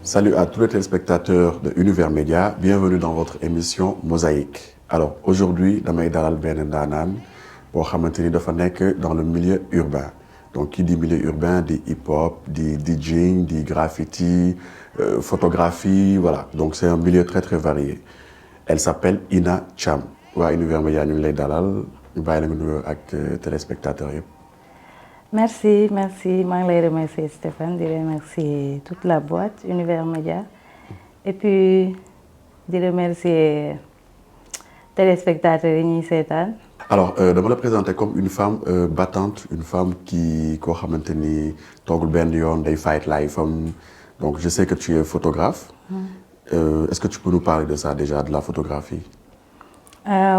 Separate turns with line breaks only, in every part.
Salut à tous les téléspectateurs de Univers Média, bienvenue dans votre émission Mosaïque. Alors aujourd'hui damay dalal benn ndaanaan boo xamante ni dafa nekk dans le milieu urbain. Donc qui dit milieu urbain dit hip-hop, dit DJing, dit graffiti, photographie, voilà. Donc c'est un milieu très très varié. Elle s'appelle Ina Thiam. waa Univers Média ñu ngi lay dalal ñu bàyyi la nga nuyoo ak téléspectateurs yëpp.
Merci, maa ngi lay remercier Stéphane, di remercier toute la boîte Univers Média et puis di remercier téléspectateurs yi ñuy seetaan.
Alors dama la présenter comme une femme battante, une femme qui koo xamante ni toogul benn yoon day fight life am. Donc je sais que tu es photographe. Est-ce que tu peux nous parler de ça déjà, de la photographie?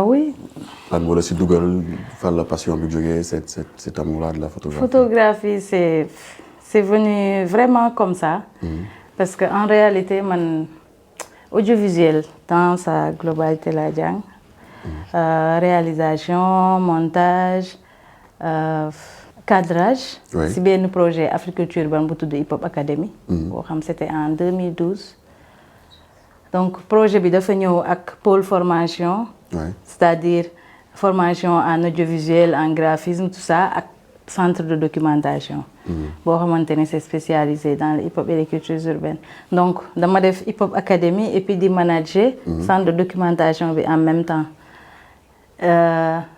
Oui.
Lan moo la si dugal, fan la passion bi jógee, cet amour-là de la photographie?
Photographie, c'est venu vraiment comme ça. Parce que en réalité man audiovisuel dans sa globalité la jàng. Réalisation, montage, cadrage.
Oui.
Si benn projet Africulture urbaine bu tudd Hip Hop Academy. boo xam c'était en 2012. Donc projet bi dafa ñëw ak pôle formation.
Ouais.
C'est-à-dire formation en audiovisuel, en graphisme, tout ça, ak centre de documentation. boo xamante ne c'est spécialisé dans le hip hop et les cultures urbaines. Donc dama def Hip Hop Academy et puis di manager. centre de documentation bi en même temps.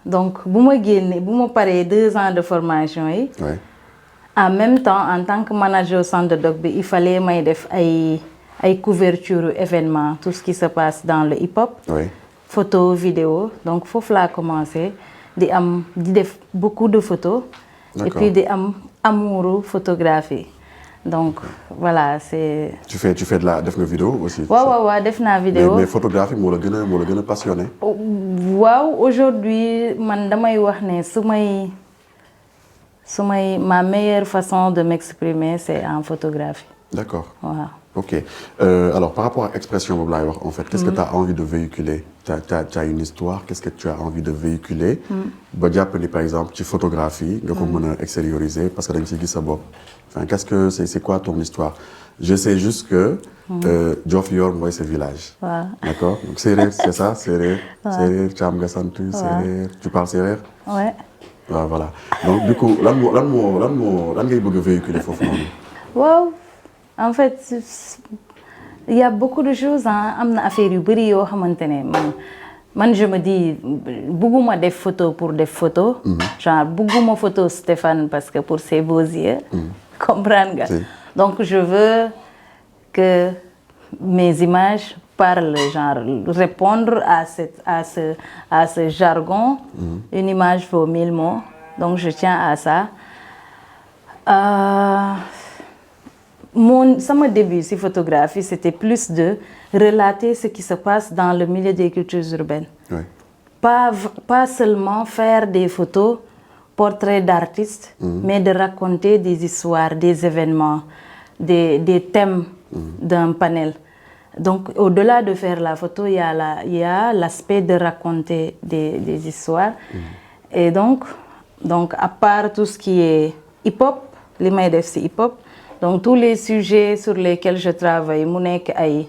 Donc bu ma paree 2 ans de formation yi.
Ouais.
En même temps en tant que manager au centre de doc bi il fallait may def ay couverture événements, tout ce qui se passe dans le hip hop.
Oui.
Photo, vidéo. Donc foofu laa commencé di def beaucoup de photos.
D'accord.
Et puis di am amouru photographie. Donc voilà, c'est.
Tu fais def nga vidéo aussi?
waaw def naa vidéo.
Mais photographie moo la gën a passionné.
waaw aujourd'hui man damay wax ne su may ma meilleure façon de m'exprimer c'est en photographie.
D'accord.
waaw.
Ok. Alors par rapport à expression boobu laay wax en fait, qu'est-ce que tu as envie de véhiculer? Tu as une histoire, qu'est-ce que tu as envie de véhiculer? ba jàpp ni par exemple ci photographie nga ko mën a extérioriser parce que dañ ciy gis sa bopp. Enfin, c'est quoi ton histoire? Je sais juste que Diofior mooy ce village.
waaw.
D'accord? Donc séeréer, c'est ça? Séeréer.
waaw.
Séeréer Thiam nga sant. Séeréer. Tu parles séeréer?
Ouais.
waaw voilà. Donc du coup lan ngay bëgg a véhiculer foofu noonu?
waaw. En fait, il y a beaucoup de choses am na affaire yu bari yoo xamante ne man je me dis bëgguma def photo pour def photo. Genre bëgguma photo Stéphane parce que pour ses beaux yeux. Comprendre nga.
Si.
Donc je veux que mes images parlent, genre répondre à ce jargon. Une image vaut 1000 mots. Donc je tiens à ça. Sama début ci photographie c'était plus de relater ce qui se passe dans le milieu des cultures urbaines.
Oui.
Pas seulement faire des photos, portraits d'artistes, mais de raconter des histoires, des événements, des thèmes d'un panel. Donc au-delà de faire la photo, il y a l'aspect de raconter des histoires. Et donc à part tout ce qui est hip-hop, li may def ci hip-hop. Donc tous les sujets sur lesquels je travaille mu nekk ay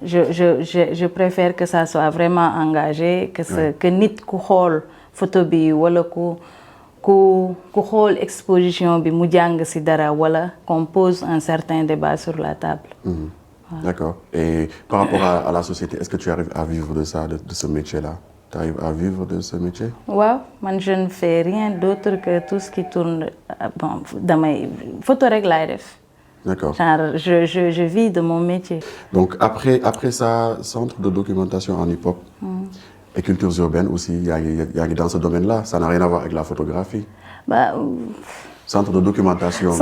je préfère que ça soit vraiment engagé que nit ku xool photo bi wala ku xool exposition bi mu jàng ci dara wala qu'on pose un certain débat sur la table.
Voilà. D'accord. Et par rapport à la société, est-ce que tu arrives à vivre de ça, de ce métier-là? Tu arrives à vivre de ce métier? waaw
man je ne fais rien d'autre que tout ce qui tourne damay photo rek laay def.
D'accord.
Genre, je vis de mon métier.
Donc après ça, centre de documentation en hip-hop et cultures urbaines aussi, il y a dans ce domaine-là, ça n'a rien à voir avec la photographie. Centre de documentation.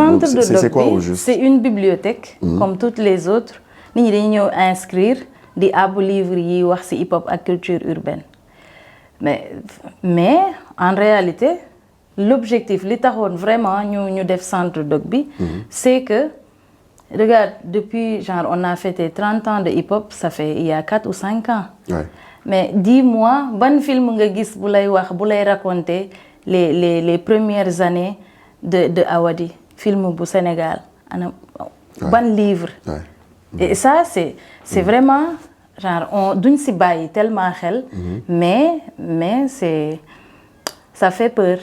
C'est quoi au juste? C'est
une bibliothèque comme toutes les autres. Nit ñi dañuy ñëw inscrire di abbu livre yi wax ci hip-hop ak culture urbaine. Mais en réalité, l'objectif li taxoon vraiment ñu def centre doc bi, c'est que regarde, depuis, genre, on a fêté 30 ans de hip-hop, ça fait il y a 4 ou 5 ans.
Ouais.
Mais dis-moi, ban film nga gis bu lay raconter les premières années de Awadi, film bu Sénégal. Ban livre.
Ouais.
Et ça, c'est vraiment, genre, d'une si baille tellement xel, mais ça fait peur.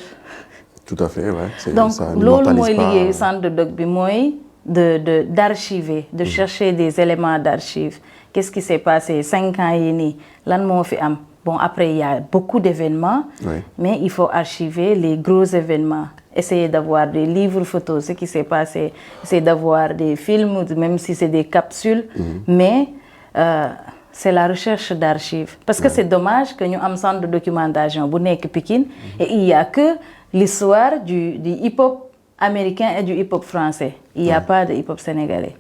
Tout à fait, ouais.
Donc,
ça
loolu
n'immortalise
mooy
pas.
liggéeyu centre de doc bi mooy d'archiver, de chercher des éléments d'archives. Qu'est-ce qui s'est passé 5 ans yi nii lan moo fi am. Bon, après, il y a beaucoup d'événements, mais il faut archiver les gros événements. Essayer d'avoir des livres photos, ce qui s'est passé. Essayer d'avoir des films, même si c'est des capsules. Mais c'est la recherche d'archives. Parce que c'est dommage que nous avons un centre de documentation bu nekk Pikine et il n'y a que l'histoire du hip-hop américain et du hip-hop français. Il n'y a pas de hip-hop sénégalais.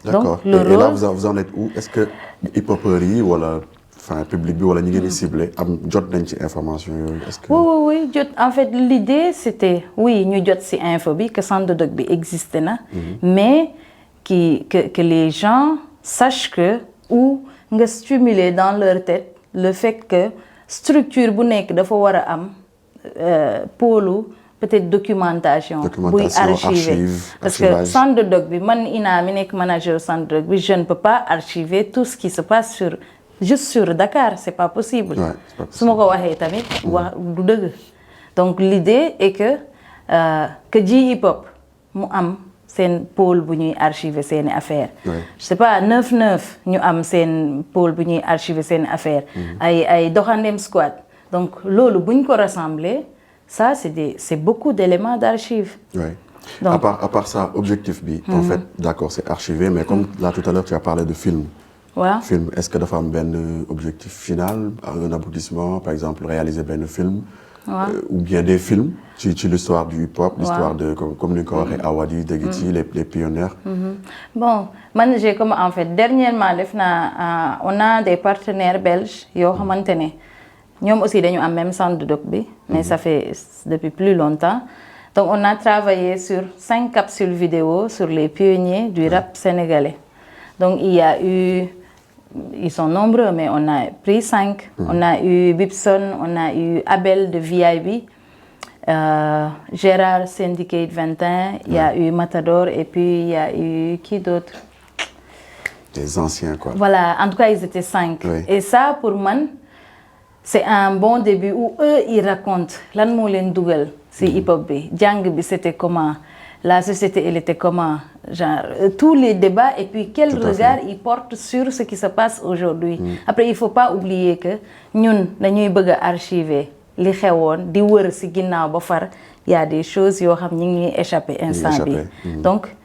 D'accord. Et là, vous en êtes où? Est-ce que hip-hoperie ou le public ou la ñi ciblé am jot nañ ci information yooyu? Est-ce que...
Oui. En fait, l'idée c'était oui ñu jot ci info bi que centre de doc bi existe na, mais que les gens sachent que ou nga stimuler dans leur tête le fait que structure bu nekk dafa war a am pôle peut-être documentation buy archiver parce que centre de doc bi man Ina mi nekk manager centre de doc bi je ne peux pas archiver tout ce qui se passe juste sur Dakar, c'est pas possible. Si je le dis tamit, du deug. Donc l'idée est que J-Hip-Hop mu am sen pôle bu ñuy archiver seen affaire. Je sais pas 9-9 ñu am sen pôle bu ñuy archiver seen affaire. ay doxandem squad. Donc lolu buñ ko rassembler, ça c'est beaucoup d'éléments d'archives.
Donc, à part ça, objectif B, en fait, d'accord, c'est archivé, mais comme là tout à l'heure tu as parlé de film. Film, est-ce que dafa am ben objectif final, un aboutissement, par exemple réaliser ben film ou bien des films sur l'histoire du hip-hop, l'histoire de comme nous avons dit Awadi, Degiti, les pionniers.
Bon, moi j'ai comme en fait dernièrement on a des partenaires belges yo xamantene ñom aussi dañu am même centre de doc bi, mais ça fait depuis plus longtemps. Donc on a travaillé sur 5 capsules vidéo sur les pionniers du rap sénégalais. Donc il y a eu, ils sont nombreux, mais on a pris 5. On a eu Bibson, on a eu Abel de VIB, Gérard Syndicate 21, il y a eu Matador et puis il y a eu qui d'autre?
Des anciens quoi.
Voilà, en tout cas ils étaient 5. Et ça pour moi, c'est un bon début où eux ils racontent lan mo len dougal ci hip-hop bi, jang bi c'était comment, la société elle était comment, genre tous les débats et puis quel regard ils portent sur ce qui se passe aujourd'hui. Après il faut pas oublier que ñun dañuy bëgg archiver li xewon di wër ci ginnaw ba far il y a des choses yo xam ñi ngi échapper instant bi. Donc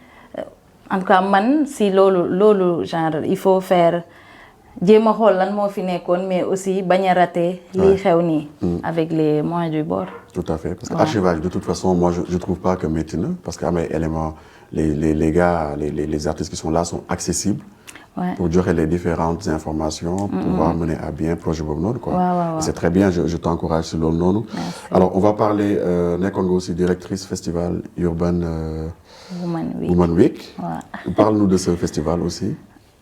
en tout cas man si lolu genre il faut faire jéem a xool lan moo fi nekkoon mais aussi bañ a rater lii xew nii avec les moyens du bord.
Tout à fait parce que archivage de toute façon moi je trouve pas que métti na parce que am ay éléments les gars les artistes qui sont là sont accessibles pour joxe les différentes informations pour pouvoir mener à bien projet boobu noonu quoi. C'est très bien je t'encourage sur loolu noonu. Alors on va parler nekkoon nga aussi directrice festival Urban Woman Week. Parle-nous de ce festival aussi.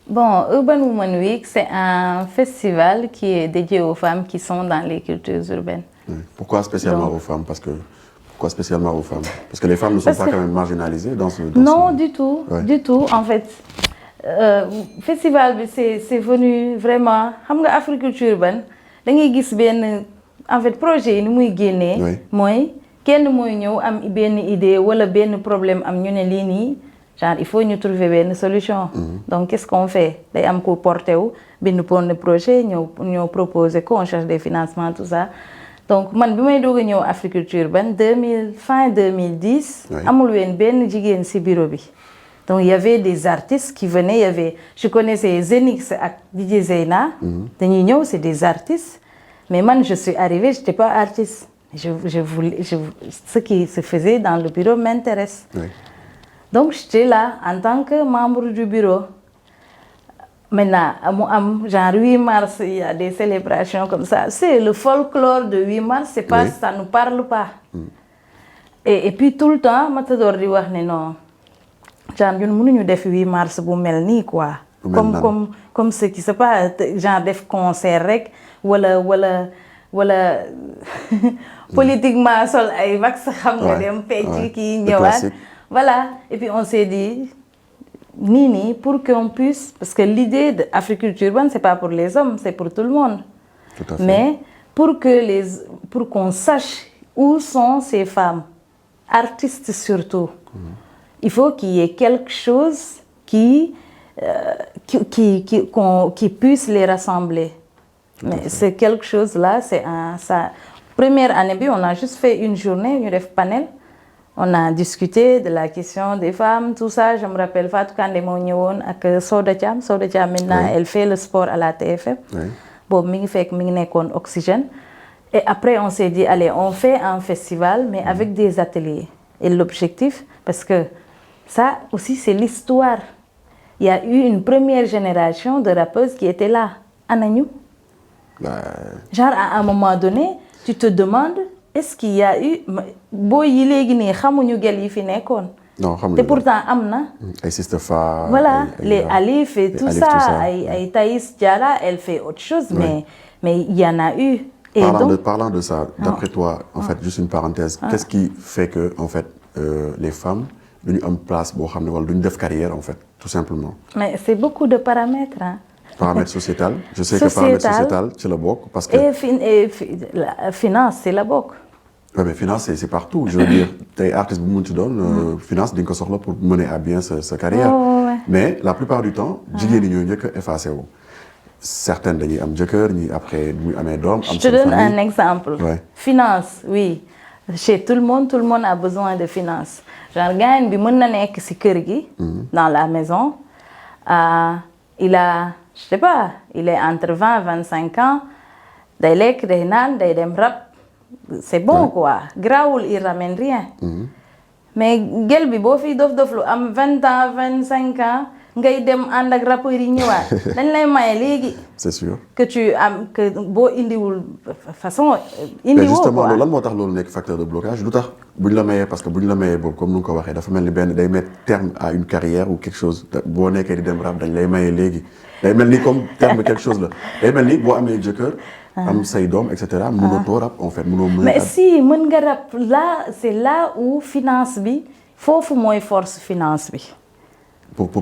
Bon, Urban Woman Week, c'est un festival qui est dédié aux femmes qui sont dans les cultures urbaines.
Pourquoi spécialement aux femmes? Pourquoi spécialement aux femmes? Parce que les femmes ne sont pas quand même marginalisées dans ce...
Non, du tout, du tout. En fait, festival, c'est venu vraiment... Xam nga Africulture urbaine, da ngay gis ben en fait projet yi ni muy génnee mooy kenn mooy ñëw am benn idée wala benn problème am ñu ne lii nii genre il faut ñu trouver une solution. Donc qu'est-ce qu'on fait? Day am ko porté wu benn projet ñoo proposer ko on cherche des financements tout ça. Donc man bi may doog a ñëw Africulture urbaine fin 2010 amul ween benn jigéen ci bureau bi. Donc il y avait des artistes qui venaient, je connaissais Zenix ak DJ Zeyna, dañuy ñëw c'est des artistes, mais man je suis arrivée, j'étais pas artiste. Ce qui se faisait dans le bureau m'intéresse. Donc j'étais là en tant que membre du bureau. Maintenant, genre 8 mars, il y a des célébrations comme ça. C'est le folklore de 8 mars, c'est pas, ça nous parle pas. Et puis tout le temps, Matador di wax ne non. Genre ñun mënuñu def 8 mars bu mel nii quoi. Comme ce qui se passe, genre def concert rek wala politiquement sol ay vax xam nga dem fecc ki ñëwaat. Voilà, et puis on s'est dit Nini, pour qu'on puisse, parce que l'idée d'agriculture urbaine, c'est pas pour les hommes, c'est pour tout le monde.
Tout à fait.
Mais pour qu'on sache où sont ces femmes, artistes surtout, il faut qu'il y ait quelque chose qui puisse les rassembler. Mais c'est quelque chose là, première année, on a juste fait une journée, une rêve panel. On a discuté de la question des femmes, tout ça. Je me rappelle Fatou Kandé Mognon avec Soda Thiam. Soda Thiam, maintenant, elle fait le sport à la TFM. Bon, mi fait que Oxygène. Et après, on s'est dit, allez, on fait un festival, mais avec des ateliers. Et l'objectif, parce que ça aussi, c'est l'histoire. Il y a eu une première génération de rappeuses qui étaient là. Anagnou. Genre, à un moment donné, tu te demandes, est-ce qu'il y a eu... Non, et pourtant, Amna.
Et Sistefa.
Voilà, les Alif et tout ça. Et Thaïs Diara, elle fait autre chose, mais il y en a eu. Et
parlant de ça, d'après toi, en fait, juste une parenthèse, qu'est-ce qui fait que, en fait, les femmes ont une place pour une carrière, en fait, tout simplement?
Mais c'est beaucoup de paramètres. Hein.
Paramètres sociétal. Je sais que paramètres sociétal, c'est la BOC. Parce que...
Et la finance, c'est la BOC.
Oui, mais finance, c'est partout. Je veux dire, t'es artiste, tu donnes, finance, d'une sorte pour mener à bien sa carrière. Mais la plupart du temps, j'ai que effacé. Certaines dañuy am jëkkër ñi après muy amé doom am.
Je te donne un exemple. Finance, oui. Chez tout le monde a besoin de finance. Genre gagne bi mën na nek ci kër gi dans la maison. Il a, je sais pas, il est entre 20 et 25 ans. Day lek, day nan, day dem rap. C'est bon quoi. Graoul, il ramène rien. Mais gel bi bo fi dof lu am 20 ans, 25 ans. Ngay dem and ak rappeur yi ñëwaat dañ lay maye légui.
C'est sûr.
Que tu am que bo indiwul façon indi
mais justement lan motax lolu nek facteur de blocage lutax buñ la mayé parce que buñ la mayé bob comme nous ko waxé dafa melni ben day mettre terme à une carrière ou quelque chose bo nekkee di dem rap dañ lay mayé légui day melni comme terme quelque chose là day melni bo amé jëkkër am say doom etc. mënoo rap en fait mënoo
mais si mën nga rap là c'est là où finance bi fofu moy force finance bi.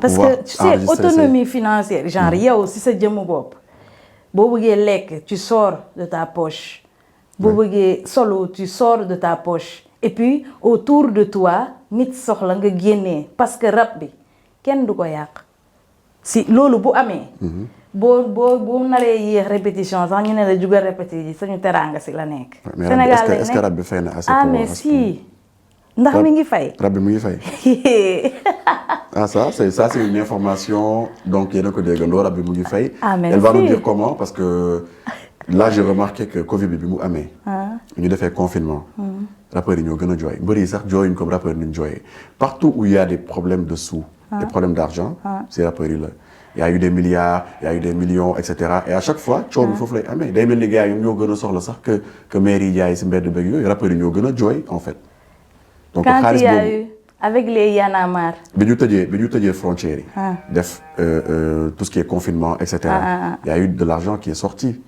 Parce que tu sais, autonomie financière, genre, yow, si c'est jëmm bopp, boo bëggee lekk, tu sors de ta poche. Boo bëggee solo, tu sors de ta poche. Et puis, autour de toi, nit soxla nga génnee parce que rap bi kenn du ko yàq. Si loolu bu amee. boo naree yéex répétition sax ñu ne la jugal répété ji sañu teraanga si la nekk.
Sénégal la est-ce que rap bi fay na assez
mais si. ndax mi ngi fay.
Rap bi mu ngi fay. Ah ça c'est une information donc yéen a ko déggandoo rap bi mu ngi fay. Elle va nous dire comment parce que là j'ai remarqué que Covid bi mu amee. ñu defee confinement. rappeurs yi ñoo gën a jooy mbër yi sax jooyuñ comme rappeurs yi ñu jooyee partout où il y a des problèmes de sous. des problèmes d'argent. c'est rappeurs yi la. Il y a eu des milliards, il y a eu des millions, etc. Et à chaque fois, coow bi foofu lay amee day mel ni gars yi ñoo gën a soxla sax que maire yi jaay si mbedd beeg yooyu rappeurs yi ñoo gën a jooy en fait.
Donc quand il y a eu avec les Y'en a marre.
bi ñu tëjee frontières yi. def tout ce qui est confinement et cetera. Il y a eu de l'argent qui est sorti.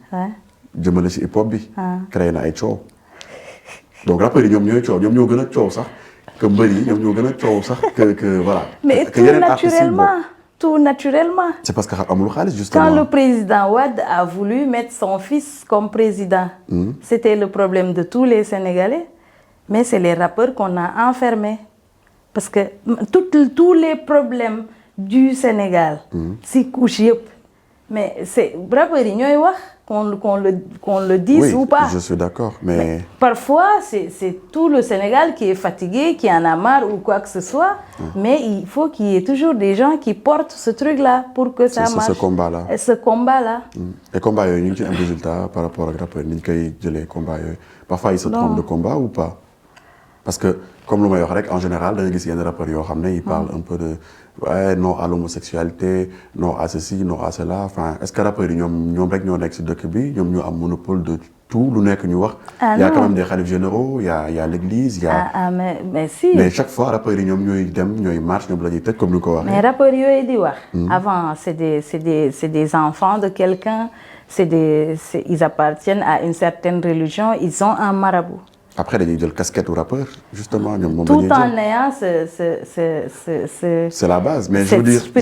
jëmale si hip hop bi. créé na ay coow. donc rappeurs yi ñoom ñooy coow ñoom ñoo gën a coow sax que mbër yi ñoom ñoo gën a coow sax que voilà.
mais tout naturellement.
C'est parce qu'il y a amul xaalis justement.
Quand le président Wade a voulu mettre son fils comme président, c'était le problème de tous les Sénégalais. Mais c'est les rappeurs qu'on a enfermés. Parce que tous les problèmes du Sénégal, c'est couché. Mais c'est rappeurs ñooy wax qu'on le dise ou pas.
Je suis d'accord, mais
parfois c'est tout le Sénégal qui est fatigué, qui en a marre ou quoi que ce soit. Mais il faut qu'il y ait toujours des gens qui portent ce truc-là pour que ça marche.
Ce combat-là.
Et ce combat-là.
Et combat yooyu ñu ngi ci am résultat par rapport ak rappeurs ni ñu koy jëlee combat yooyu. Parfois ils se trompent de combat ou pas. Parce que comme lu may wax rek en général da nga gis yenn rappeurs yoo xam ne ils parlent un peu de non à l'homosexualité, non à ceci, non à cela. Enfin, est-ce que rappeurs yi ñoom rek ñoo nekk ci dëkk bi ñoom ñoo am monopole de tout lu nekk ñu wax. Il y a quand même des khalifes généraux, il y a l'église, il y a.
mais si.
Mais chaque fois rappeurs yi ñoom ñooy dem ñooy marche ñoom la ñuy tëj comme ni ko waxee.
Mais rappeurs yooyu di wax. Avant c'est des enfants de quelqu'un, ils appartiennent à une certaine religion, ils ont un marabout.
Après dañuy jël casquette ou rappeur justement ñoom moom
tout
dañuy
en
jël.
ayant
C'est la base mais
cette
je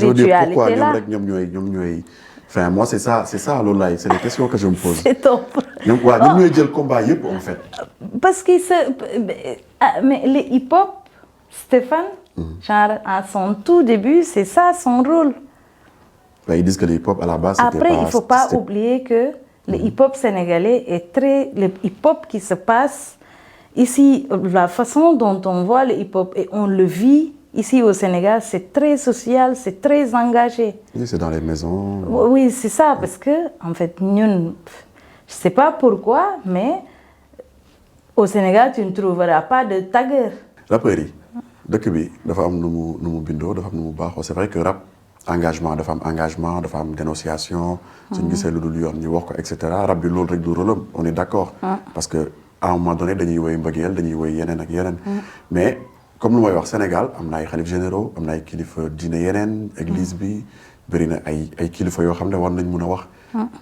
veux dire pourquoi
spiritualité-là.
ñoom rek ñoom ñooy enfin moi c'est ça loolu laay c'est des questions que je me pose.
C'est top.
ñoom waaw ñoom ñooy jël combat yëpp en fait.
Parce que mais les hip-hop, Stéphane, genre à son tout début, c'est ça son rôle.
Ben, ils disent que le hip-hop à la base c'était
Après, il ne faut pas
c'était-
oublier que le hip-hop sénégalais est très... Le hip-hop qui se passe ici, la façon dont on voit le hip-hop et on le vit ici au Sénégal, c'est très social, c'est très engagé.
Oui, c'est dans les maisons.
Oui, c'est ça, parce que, en fait, nous, je ne sais pas pourquoi, mais au Sénégal, tu ne trouveras pas de taggeur.
rappeurs yi dëkk bi dafa am nu mu bindoo dafa am nu mu baaxoo c'est vrai que rap engagement dafa am engagement dafa am dénonciation. suñu gisee lu dul yoon ñu wax ko et cetera rap bi loolu rek du rôle am on est d'accord. parce que à un moment donné dañuy woy mbëggeel dañuy woy yeneen ak yeneen. mais comme lu may wax Sénégal am na ay xalif généraux am na ay kilifa diine yeneen. église bi bëri na ay kilifa yoo xam ne war nañ mun a wax.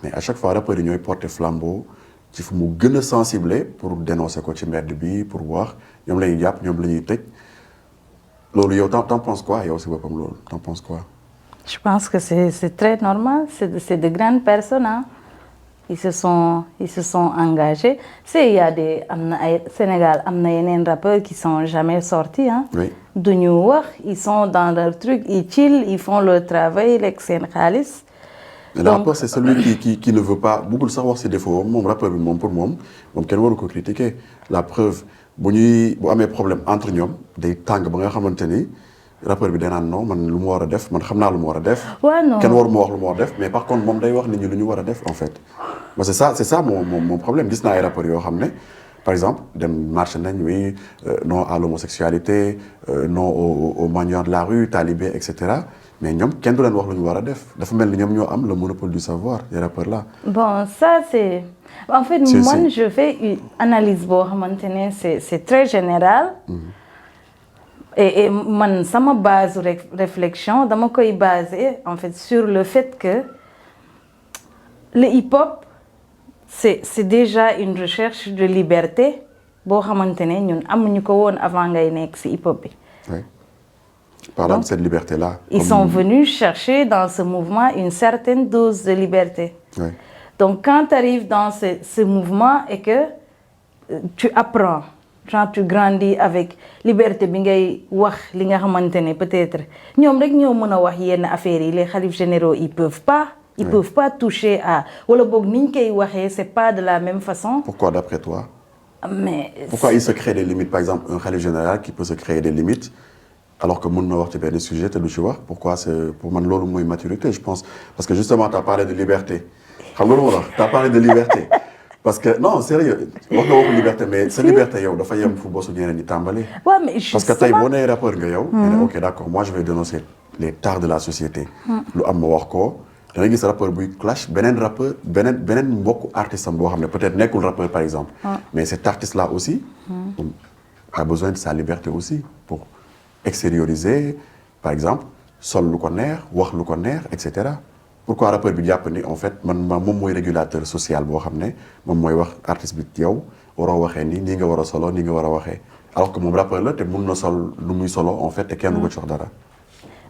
mais à chaque fois rappeurs yi ñooy porter flambeau. ci fu mu gën a sensible pour dénoncer ko ci mbedd bi pour wax ñoom la ñuy jàpp ñoom la ñuy tëj loolu yow t'en penses quoi yow si boppam loolu t'en penses quoi.
Je pense que c'est très normal, c'est de grandes personnes, hein. Ils se sont engagés. Il y a des Sénégal, il y a des rappeurs qui ne sont jamais sortis. Hein.
Oui.
Ils sont dans leur truc, ils chillent, ils font leur travail, l'excès khalis.
Le rappeur c'est celui qui ne veut pas bëggul sax wax ses défauts moom rappeur bi moom pour moom kenn waru ko critiquer la preuve bu amee problème entre ñoom day tàng ba nga xamante ni rappeur bi day naan non man lu mu war a def man xam naa lu mu war a def.
Ouais, non.
kenn waru ma wax lu mu war a def mais par contre moom day wax nit ñi lu ñu war a def en fait. moi c'est ça mon problème gis naa ay rappeurs yoo xam ne par exemple dem marché nañ oui non à l'homosexualité non aux mendiants de la rue talibé et cetera. mais ñoom kenn du leen wax lu ñu war a def dafa mel ni ñoom ñoo am le monopole du savoir les rappeurs là.
Bon ça c'est en fait moi je fais une analyse boo xamante ne c'est très général. et man sama base réflexion dama koy baser en fait sur le fait que le hip-hop c'est déjà une recherche de liberté boo xamante ne ñun amuñu ko woon avant ngay nekk ci hip-hop bi.
Oui. Parlant de cette liberté-là.
Ils sont venus chercher dans ce mouvement une certaine dose de liberté.
Oui.
Donc quand tu arrives dans ce mouvement et que tu apprends, genre tu grandis avec liberté bi ngay wax li nga xamante ne peut-être ñoom rek ñoo mën a wax yenn affaires yi les khalifes généraux ils peuvent pas toucher à wala boog ni ñu koy waxee c'est pas de la même façon.
Pourquoi d'après toi?
Mais
pourquoi il se crée des limites par exemple un khalife général qui peut se créer des limites alors que mën na wax ci benn sujet te du ci wax pourquoi c'est pour man loolu mooy maturité je pense parce que justement t'as parlé de liberté xam nga lu ma wax t'as parlé de liberté parce que non sérieux wax nga waxu liberté mais sa liberté yow dafa yem fu bosu ñeneen ñi tàmbali.
Ouais, mais
parce que tey boo nee rappeur nga yow. nga ne ok d'accord moi je vais dénoncer les tares de la société. lu am ma wax ko da ngay gis rappeur buy clash beneen rappeur beneen mbokku artiste am boo xam ne peut-être nekkul rappeur par exemple. mais cet artiste là aussi. a besoin de sa liberté aussi pour extérioriser par exemple sol lu ko neex wax lu ko neex et cetera. pourquoi rappeur bi jàpp ni en fait moom mooy régulateur social boo xam ne moom mooy wax artiste bi yow waroo waxee nii nga war a solo nii nga war a waxee alors que moom rappeur la te mun na sol lu muy solo en fait te kenn du ko jox dara.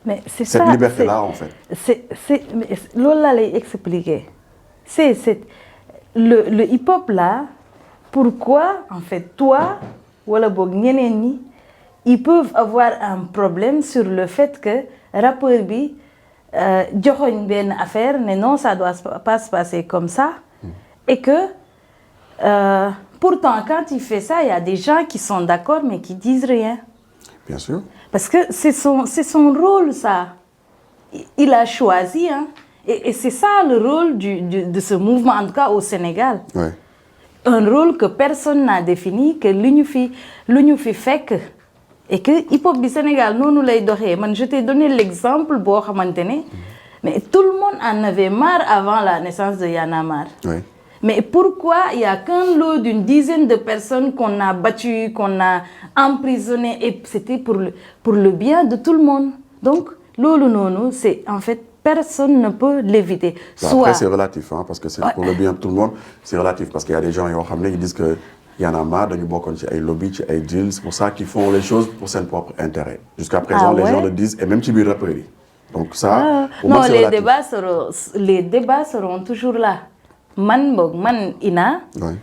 mais c'est
cette
ça,
liberté là en fait.
c'est loolu laa lay expliquer c'est le hip-hop là pourquoi en fait toi wala boog ñeneen ñi ils peuvent avoir un problème sur le fait que rappeur bi joxoñ benn affaire ne non ça doit pas se passer comme ça et que pourtant quand il fait ça il y a des gens qui sont d'accord mais qui disent rien.
Bien sûr.
Parce que c'est son rôle ça il a choisi hein et c'est ça le rôle de ce mouvement en tout cas au Sénégal.
Ouais.
Un rôle que personne n'a défini que lu ñu fi fekk et que hip-hop du Sénégal noonu lay doxee man je t'ai donné l'exemple boo xamante ne mais tout le monde en avait marre avant la naissance de Y'en a marre.
Ouais.
Mais pourquoi il y a qu'un lot d'une dizaine de personnes qu'on a battues, qu'on a emprisonnées et c'était pour le bien de tout le monde. Donc loolu noonu c'est en fait personne ne peut l'éviter.
Soit après c'est relatif hein, parce que c'est pour le bien de tout le monde c'est relatif parce qu'il y a des gens yoo xam ne ils disent que Y en a marre dañu bokkoon ci ay lobby ci ay deals c'est pour ça qu'ils font les choses pour seen propre intérêt. Jusqu'à présent les gens le disent et même ci biir rappeurs yi. Donc ça.
Non les débats seront toujours là. Man Ina.
Ouais.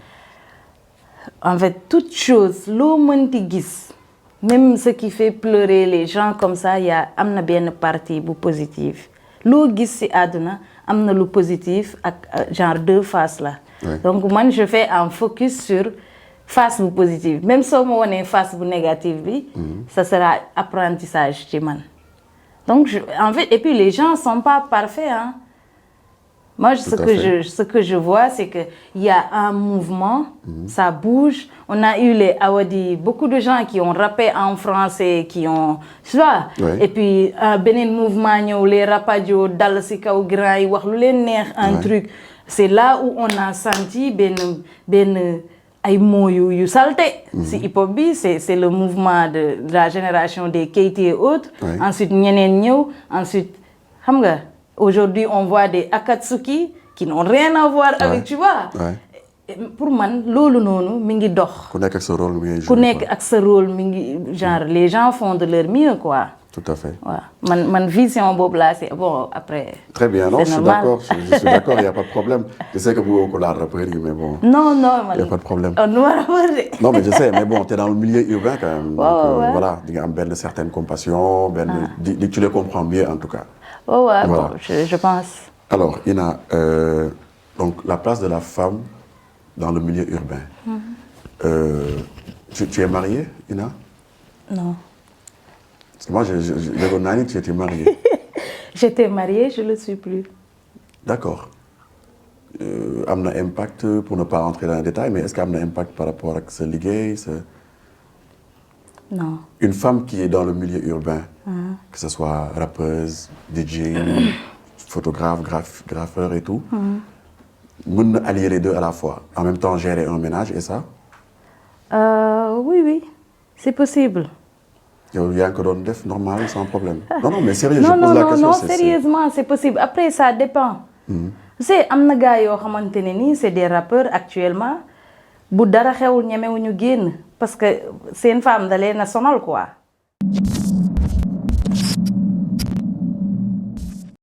En fait toute chose loo mënti gis même ce qui fait pleurer les gens comme ça am na benn partie bu positive loo gis ci àdduna am na lu positif ak genre deux faces là.
Ouais.
Donc man je fais un focus sur face bu positive même soo ma wonee face bu négative bi. Ça sera apprentissage ci man. Donc en fait et puis les gens sont pas parfaits hein. Moi ce que je vois c'est que il y a un mouvement, ça bouge. On a eu les Awadi, beaucoup de gens qui ont rappé en français, qui ont tu vois.
Ouais.
Et puis beneen mouvement ñëw les rapadio dal ci kaw grand yi wax lu leen neex un truc. C'est là où on a senti benn ay mots yu salté. Si hip-hop bi c'est le mouvement de la génération des Keyti et autres.
Ouais.
Ensuite ñeneen ñëw ensuite xam nga. Aujourd'hui, on voit des Akatsuki qui n'ont rien à voir avec, tu vois. Ouais. Pour moi, lolu nonu mi ngi dox.
Ku nekk ak sa rôle mi ngi joué.
Ku nekk ak sa rôle mi ngi genre les gens font de leur mieux quoi.
Tout à fait.
Ouais. Man vision bob là c'est bon après.
Très bien, non, je suis d'accord, il y a pas de problème. Je sais que vous ko la rappeur mais bon.
Non,
il y a pas de problème.
Non,
mais je sais, mais bon, tu es dans le milieu urbain quand même.
Ouais,
donc voilà, il y a une certaine compassion, tu les comprends mieux en tout cas.
Oh ouais,
voilà.
bon, je pense.
Alors, Ina, donc la place de la femme dans le milieu urbain. Tu es mariée, Ina?
Non.
Parce que moi, j'ai connu que tu étais mariée.
J'étais mariée, je ne le suis plus.
D'accord. Am na impact, pour ne pas rentrer dans les détails, mais est-ce qu'il y a un impact par rapport à ce liggéey?
Non.
Une femme qui est dans le milieu urbain, que ce soit rappeuse, DJ, photographe, graffeur et tout, mën na allier les deux à la fois, en même temps gérer un ménage et ça?
Oui, c'est possible.
Yow yaa ngi ko doon def normal sans problème. Non, mais sérieux, je pose la question.
Non, sérieusement, c'est possible. Après, ça dépend. Tu sais, am na gars yoo xamante ne nii c'est des rappeurs actuellement bu dara xewul ñemewuñu génn parce que seen femme da leen a sonal quoi.